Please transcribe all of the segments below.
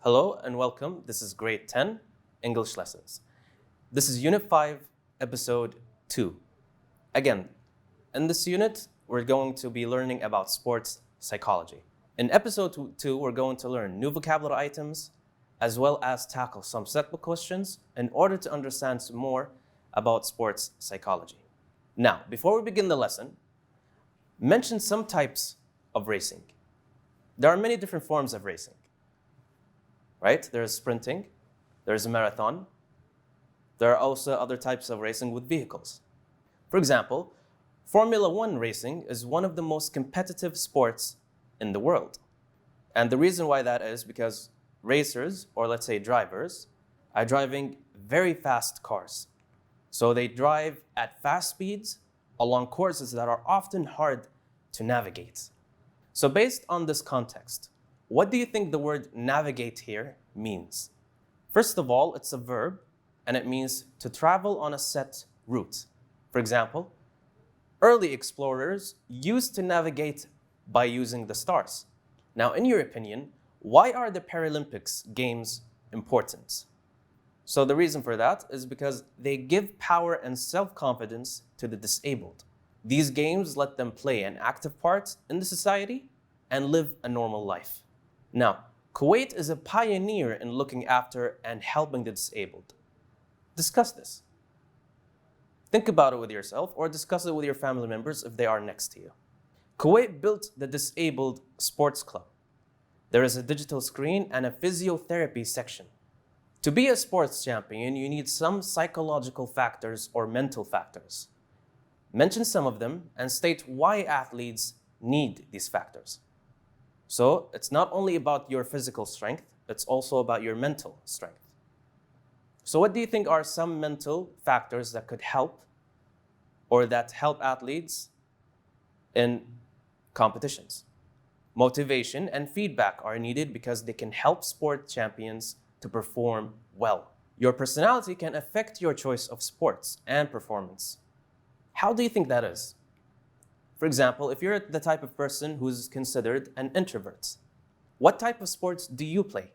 Hello and welcome. This is grade 10 English lessons. This is unit 5, episode 2. Again, in this unit, we're going to be learning about sports psychology. In episode 2, we're going to learn new vocabulary items as well as tackle some set book questions in order to understand some more about sports psychology. Now, before we begin the lesson, mention some types of racing. There are many different forms of racing. Right? There's sprinting, there's a marathon. There are also other types of racing with vehicles. For example, Formula One racing is one of the most competitive sports in the world. And the reason why that is because racers, or let's say drivers, are driving very fast cars. So they drive at fast speeds along courses that are often hard to navigate. So based on this context, what do you think the word navigate here means? First of all, it's a verb, and it means to travel on a set route. For example, early explorers used to navigate by using the stars. Now, in your opinion, why are the Paralympics games important? So the reason for that is because they give power and self-confidence to the disabled. These games let them play an active part in the society and live a normal life. Now, Kuwait is a pioneer in looking after and helping the disabled. Discuss this. Think about it with yourself or discuss it with your family members if they are next to you. Kuwait built the Disabled Sports Club. There is a digital screen and a physiotherapy section. To be a sports champion, you need some psychological factors or mental factors. Mention some of them and state why athletes need these factors. So it's not only about your physical strength, it's also about your mental strength. So what do you think are some mental factors that could help or that help athletes in competitions? Motivation and feedback are needed because they can help sport champions to perform well. Your personality can affect your choice of sports and performance. How do you think that is? For example, if you're the type of person who's considered an introvert, what type of sports do you play?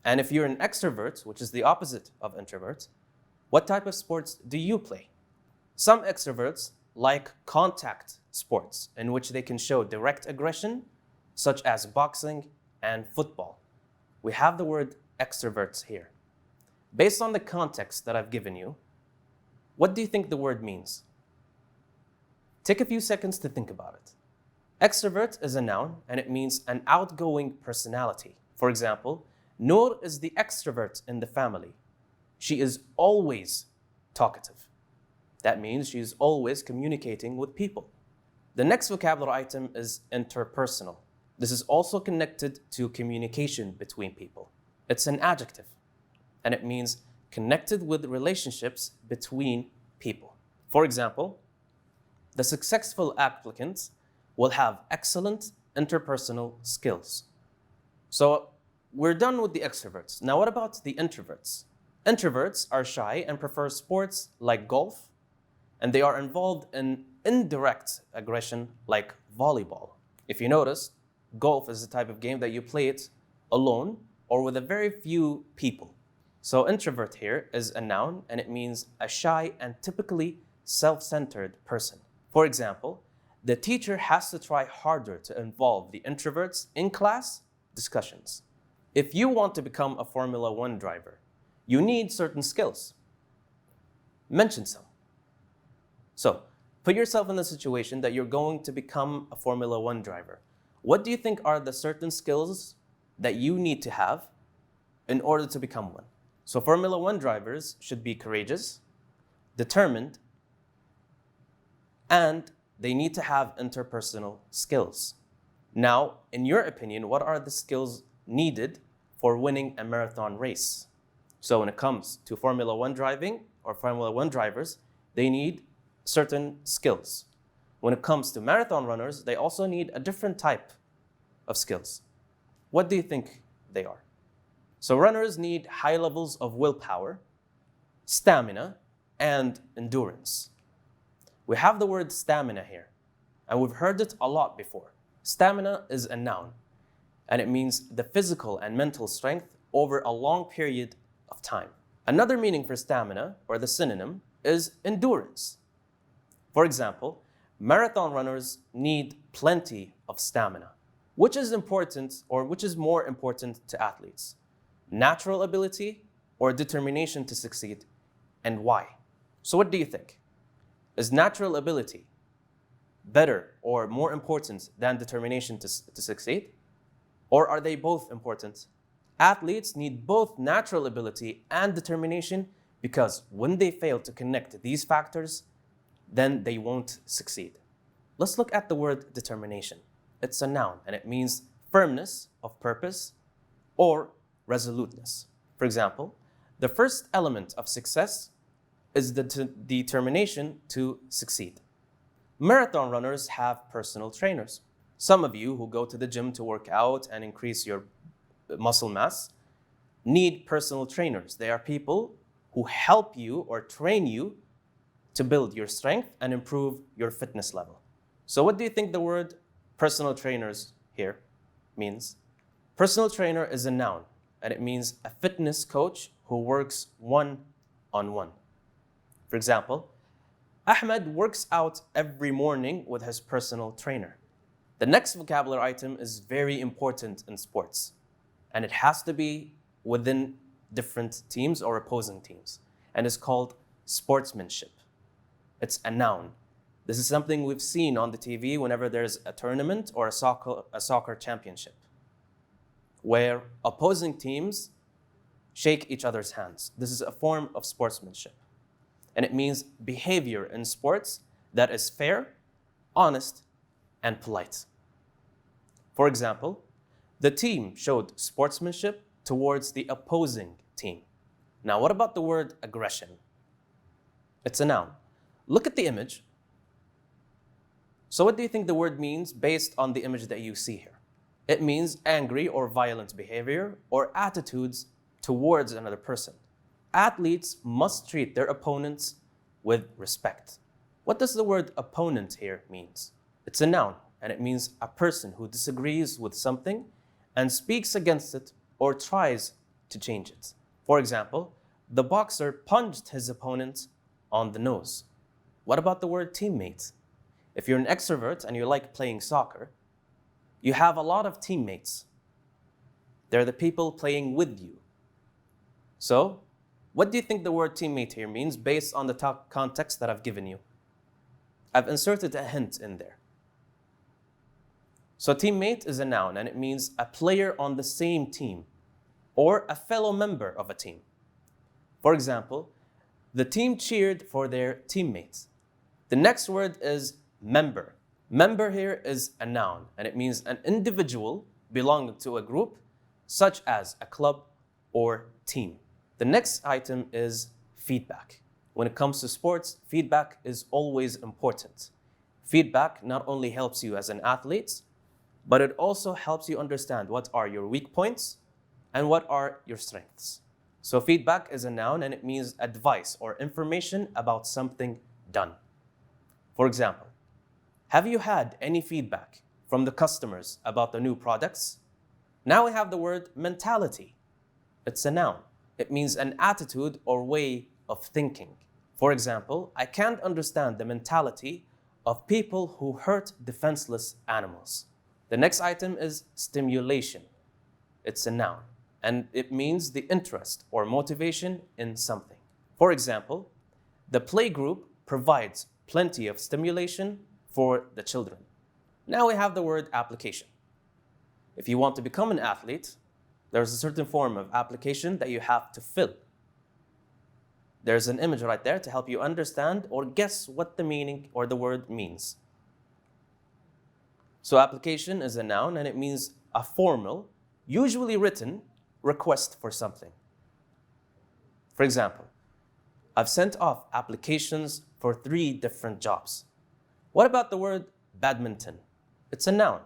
And if you're an extrovert, which is the opposite of introvert, what type of sports do you play? Some extroverts like contact sports in which they can show direct aggression, such as boxing and football. We have the word extroverts here. Based on the context that I've given you, what do you think the word means? Take a few seconds to think about it. Extrovert is a noun and it means an outgoing personality. For example, Noor is the extrovert in the family. She is always talkative. That means she is always communicating with people. The next vocabulary item is interpersonal. This is also connected to communication between people. It's an adjective and it means connected with relationships between people. For example, the successful applicants will have excellent interpersonal skills. So we're done with the extroverts. Now what about the introverts? Introverts are shy and prefer sports like golf, and they are involved in indirect aggression like volleyball. If you notice, golf is the type of game that you play it alone or with a very few people. So introvert here is a noun and it means a shy and typically self-centered person. For example, the teacher has to try harder to involve the introverts in class discussions. If you want to become a Formula One driver, you need certain skills. Mention some. So, put yourself in the situation that you're going to become a Formula One driver. What do you think are the certain skills that you need to have in order to become one? So, Formula One drivers should be courageous, determined, and they need to have interpersonal skills. Now, in your opinion, what are the skills needed for winning a marathon race? So when it comes to Formula One driving or Formula One drivers, they need certain skills. When it comes to marathon runners, they also need a different type of skills. What do you think they are? So runners need high levels of willpower, stamina, and endurance. We have the word stamina here, and we've heard it a lot before. Stamina is a noun, and it means the physical and mental strength over a long period of time. Another meaning for stamina, or the synonym, is endurance. For example, marathon runners need plenty of stamina. Which is important, or which is more important to athletes? Natural ability or determination to succeed, and why? So what do you think? Is natural ability better or more important than determination to succeed? Or are they both important? Athletes need both natural ability and determination, because when they fail to connect these factors, then they won't succeed. Let's look at the word determination. It's a noun, and it means firmness of purpose or resoluteness. For example, the first element of success is the determination to succeed. Marathon runners have personal trainers. Some of you who go to the gym to work out and increase your muscle mass need personal trainers. They are people who help you or train you to build your strength and improve your fitness level. So what do you think the word personal trainers here means? Personal trainer is a noun, and it means a fitness coach who works one-on-one. For example, Ahmed works out every morning with his personal trainer. The next vocabulary item is very important in sports, and it has to be within different teams or opposing teams, and it's called sportsmanship. It's a noun. This is something we've seen on the TV whenever there's a tournament or a soccer championship, where opposing teams shake each other's hands. This is a form of sportsmanship, and it means behavior in sports that is fair, honest, and polite. For example, the team showed sportsmanship towards the opposing team. Now, what about the word aggression? It's a noun. Look at the image. So what do you think the word means based on the image that you see here? It means angry or violent behavior or attitudes towards another person. Athletes must treat their opponents with respect. What does the word opponent here means? It's a noun, and it means a person who disagrees with something and speaks against it or tries to change it. For example, the boxer punched his opponent on the nose. What about the word teammate? If you're an extrovert and you like playing soccer, you have a lot of teammates. They're the people playing with you. So, what do you think the word teammate here means based on the context that I've given you? I've inserted a hint in there. So teammate is a noun, and it means a player on the same team or a fellow member of a team. For example, the team cheered for their teammates. The next word is member. Member here is a noun, and it means an individual belonging to a group, such as a club or team. The next item is feedback. When it comes to sports, feedback is always important. Feedback not only helps you as an athlete, but it also helps you understand what are your weak points and what are your strengths. So feedback is a noun, and it means advice or information about something done. For example, have you had any feedback from the customers about the new products? Now we have the word mentality. It's a noun. It means an attitude or way of thinking. For example, I can't understand the mentality of people who hurt defenseless animals. The next item is stimulation. It's a noun, and it means the interest or motivation in something. For example, the playgroup provides plenty of stimulation for the children. Now we have the word application. If you want to become an athlete, there's a certain form of application that you have to fill. There's an image right there to help you understand or guess what the meaning or the word means. So application is a noun, and it means a formal, usually written, request for something. For example, I've sent off applications for 3 different jobs. What about the word badminton? It's a noun.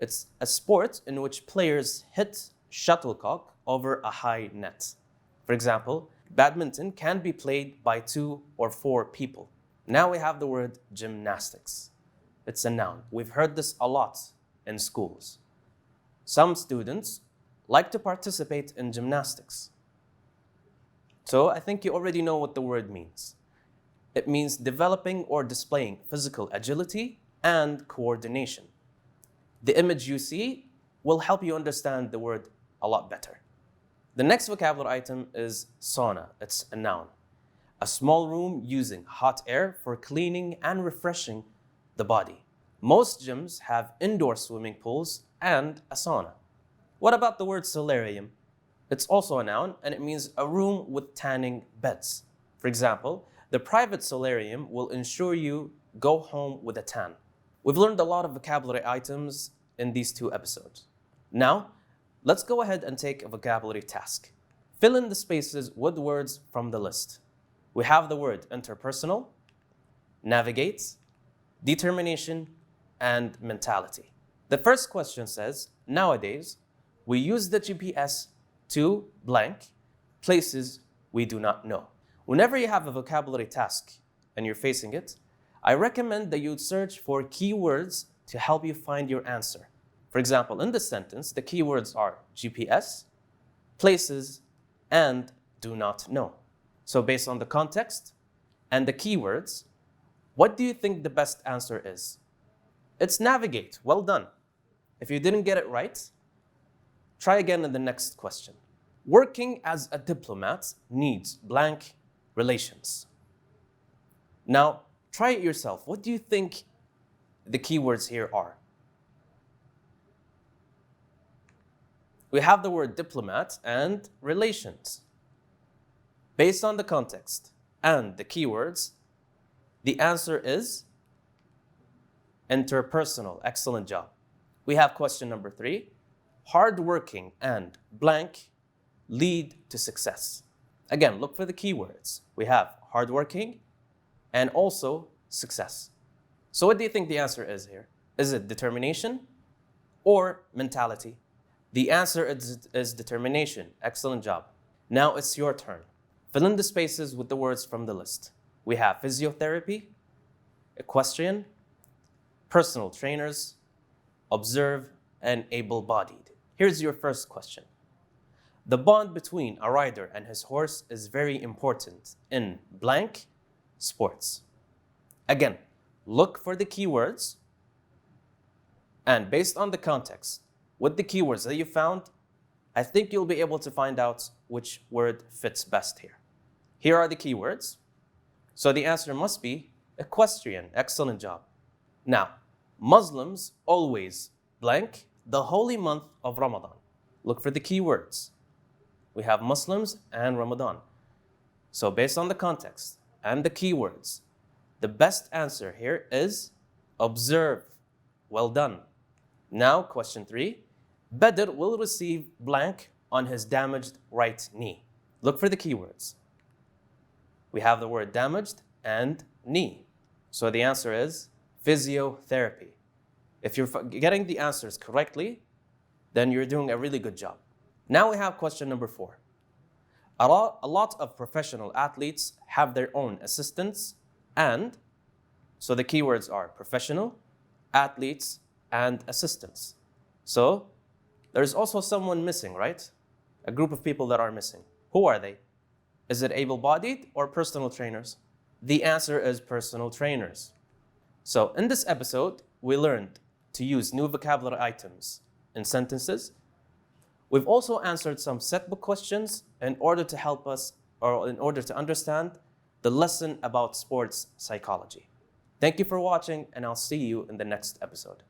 It's a sport in which players hit shuttlecock over a high net. For example, badminton can be played by 2 or 4 people. Now we have the word gymnastics. It's a noun. We've heard this a lot in schools. Some students like to participate in gymnastics. So I think you already know what the word means. It means developing or displaying physical agility and coordination. The image you see will help you understand the word a lot better. The next vocabulary item is sauna. It's a noun. A small room using hot air for cleaning and refreshing the body. Most gyms have indoor swimming pools and a sauna. What about the word solarium? It's also a noun and it means a room with tanning beds. For example, the private solarium will ensure you go home with a tan. We've learned a lot of vocabulary items in these 2 episodes. Now, let's go ahead and take a vocabulary task. Fill in the spaces with words from the list. We have the word interpersonal, navigate, determination, and mentality. The first question says, nowadays, we use the GPS to blank places we do not know. Whenever you have a vocabulary task and you're facing it, I recommend that you search for keywords to help you find your answer. For example, in this sentence, the keywords are GPS, places, and do not know. So based on the context and the keywords, what do you think the best answer is? It's navigate. Well done. If you didn't get it right, try again in the next question. Working as a diplomat needs blank relations. Now, try it yourself. What do you think the keywords here are? We have the word diplomat and relations. Based on the context and the keywords, the answer is interpersonal. Excellent job. We have question number 3. Hardworking and blank lead to success. Again, look for the keywords. We have hardworking and also success. So what do you think the answer is here? Is it determination or mentality? The answer is determination. Excellent job. Now it's your turn. Fill in the spaces with the words from the list. We have physiotherapy, equestrian, personal trainers, observe, and able-bodied. Here's your first question. The bond between a rider and his horse is very important in blank sports. Again, look for the keywords and based on the context, with the keywords that you found, I think you'll be able to find out which word fits best here. Here are the keywords. So the answer must be equestrian. Excellent job. Now, Muslims always blank the holy month of Ramadan. Look for the keywords. We have Muslims and Ramadan. So based on the context and the keywords, the best answer here is observe. Well done. Now, question 3. Badr will receive blank on his damaged right knee. Look for the keywords. We have the word damaged and knee. So the answer is physiotherapy. If you're getting the answers correctly, then you're doing a really good job. Now we have question number 4. A lot of professional athletes have their own assistants and, so the keywords are professional, athletes, and assistants. So there's also someone missing, right? A group of people that are missing. Who are they? Is it able-bodied or personal trainers? The answer is personal trainers. So in this episode, we learned to use new vocabulary items in sentences. We've also answered some set book questions in order to help us, or in order to understand the lesson about sports psychology. Thank you for watching, and I'll see you in the next episode.